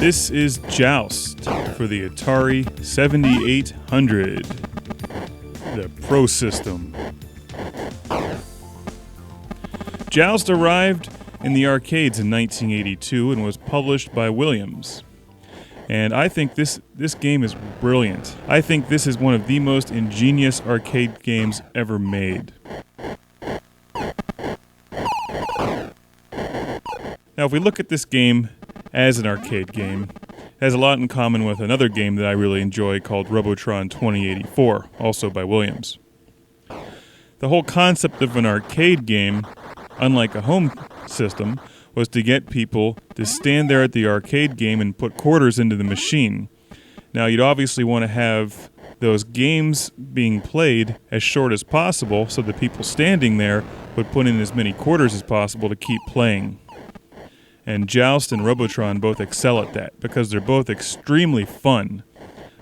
This is Joust for the Atari 7800, the Prosystem. Joust arrived in the arcades in 1982 and was published by Williams. And I think this game is brilliant. I think this is one of the most ingenious arcade games ever made. Now, if we look at this game as an arcade game, it has a lot in common with another game that I really enjoy called Robotron 2084, also by Williams. The whole concept of an arcade game, unlike a home system, was to get people to stand there at the arcade game and put quarters into the machine. Now, you'd obviously want to have those games being played as short as possible so the people standing there would put in as many quarters as possible to keep playing. And Joust and Robotron both excel at that because they're both extremely fun,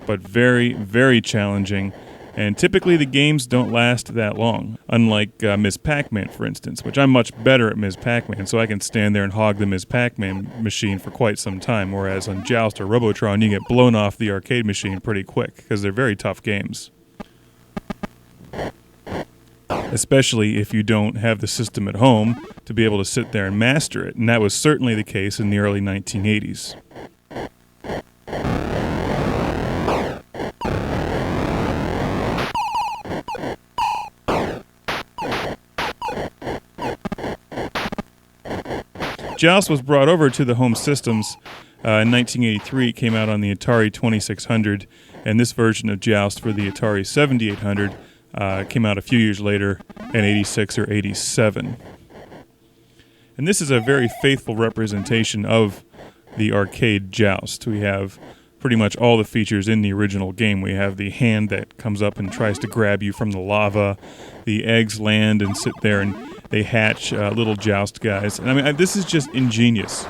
but very, very challenging. And typically the games don't last that long, unlike Ms. Pac-Man, for instance, which I'm much better at Ms. Pac-Man, so I can stand there and hog the Ms. Pac-Man machine for quite some time, whereas on Joust or Robotron, you get blown off the arcade machine pretty quick, because they're very tough games. Especially if you don't have the system at home to be able to sit there and master it, and that was certainly the case in the early 1980s. Joust was brought over to the home systems in 1983. It came out on the Atari 2600, and this version of Joust for the Atari 7800 came out a few years later in 86 or 87. And this is a very faithful representation of the arcade Joust. We have pretty much all the features in the original game. We have the hand that comes up and tries to grab you from the lava. The eggs land and sit there and they hatch little Joust guys. And I mean, this is just ingenious.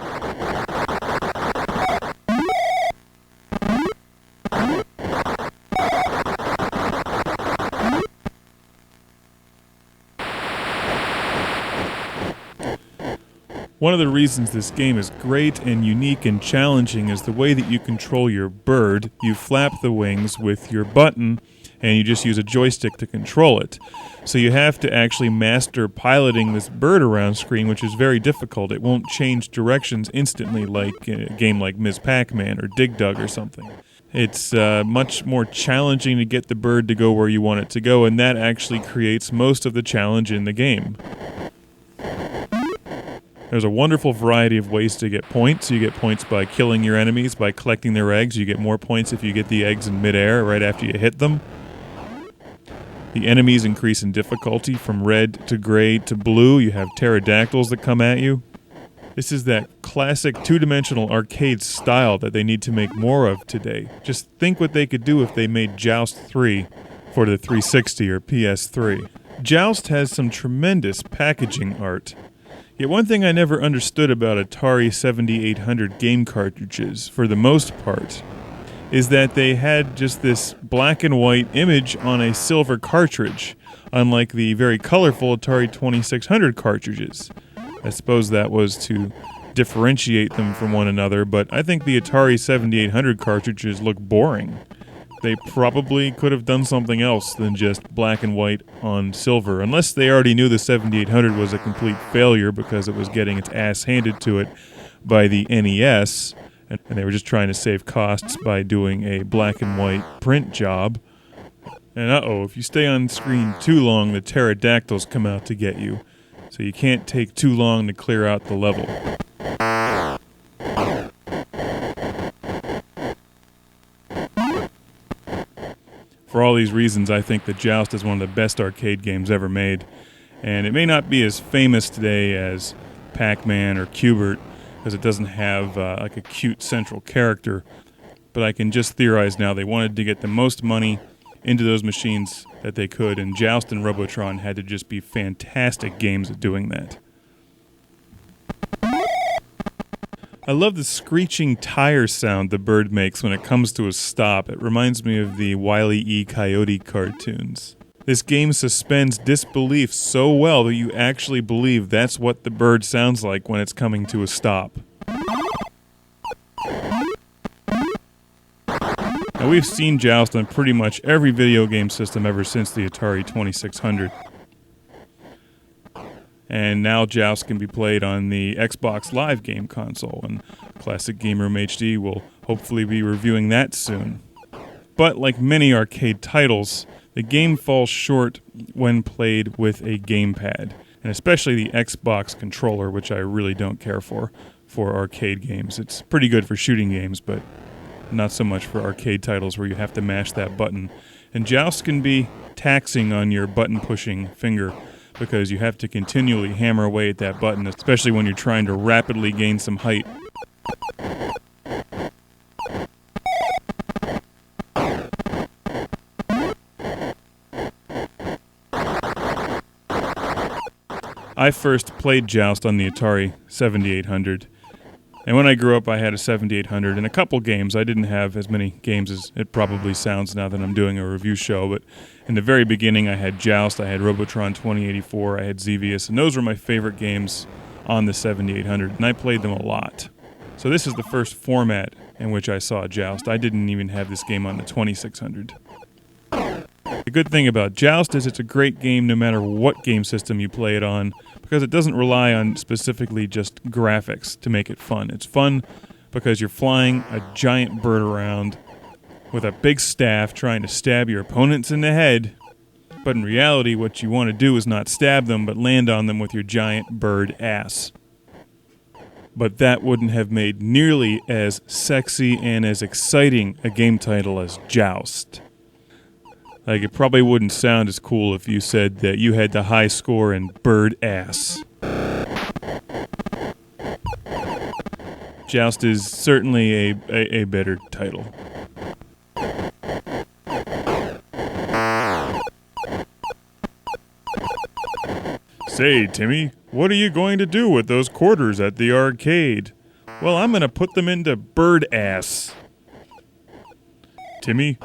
One of the reasons this game is great and unique and challenging is the way that you control your bird. You flap the wings with your button, and you just use a joystick to control it. So you have to actually master piloting this bird around screen, which is very difficult. It won't change directions instantly like in a game like Ms. Pac-Man or Dig Dug or something. It's much more challenging to get the bird to go where you want it to go, and that actually creates most of the challenge in the game. There's a wonderful variety of ways to get points. You get points by killing your enemies, by collecting their eggs. You get more points if you get the eggs in midair right after you hit them. The enemies increase in difficulty from red to gray to blue. You have pterodactyls that come at you. This is that classic two-dimensional arcade style that they need to make more of today. Just think what they could do if they made Joust 3 for the 360 or PS3. Joust has some tremendous packaging art. Yet one thing I never understood about Atari 7800 game cartridges, for the most part, is that they had just this black and white image on a silver cartridge, unlike the very colorful Atari 2600 cartridges. I suppose that was to differentiate them from one another, but I think the Atari 7800 cartridges look boring. They probably could have done something else than just black and white on silver, unless they already knew the 7800 was a complete failure because it was getting its ass handed to it by the NES, and they were just trying to save costs by doing a black and white print job. And if you stay on screen too long, the pterodactyls come out to get you, so you can't take too long to clear out the level. For all these reasons, I think that Joust is one of the best arcade games ever made. And it may not be as famous today as Pac-Man or Q*bert, because it doesn't have like a cute central character. But I can just theorize now they wanted to get the most money into those machines that they could, and Joust and Robotron had to just be fantastic games at doing that. I love the screeching tire sound the bird makes when it comes to a stop. It reminds me of the Wile E. Coyote cartoons. This game suspends disbelief so well that you actually believe that's what the bird sounds like when it's coming to a stop. Now, we've seen Joust on pretty much every video game system ever since the Atari 2600. And now Joust can be played on the Xbox Live game console, and Classic Game Room HD will hopefully be reviewing that soon. But like many arcade titles, the game falls short when played with a gamepad, and especially the Xbox controller, which I really don't care for arcade games. It's pretty good for shooting games, but not so much for arcade titles where you have to mash that button. And Joust can be taxing on your button-pushing finger because you have to continually hammer away at that button, especially when you're trying to rapidly gain some height. I first played Joust on the Atari 7800. And when I grew up, I had a 7800 and a couple games. I didn't have as many games as it probably sounds now that I'm doing a review show, but in the very beginning, I had Joust, I had Robotron 2084, I had Xevious, and those were my favorite games on the 7800, and I played them a lot. So this is the first format in which I saw Joust. I didn't even have this game on the 2600. The good thing about Joust is it's a great game no matter what game system you play it on, because it doesn't rely on specifically just graphics to make it fun. It's fun because you're flying a giant bird around with a big staff trying to stab your opponents in the head, but in reality what you want to do is not stab them but land on them with your giant bird ass. But that wouldn't have made nearly as sexy and as exciting a game title as Joust. Like, it probably wouldn't sound as cool if you said that you had the high score in bird ass. Joust is certainly a better title. Say, Timmy, what are you going to do with those quarters at the arcade? Well, I'm going to put them into bird ass. Timmy,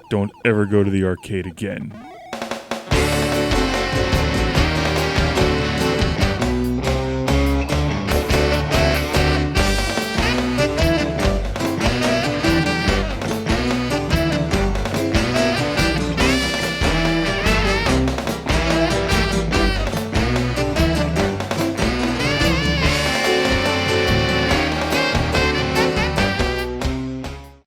don't ever go to the arcade again.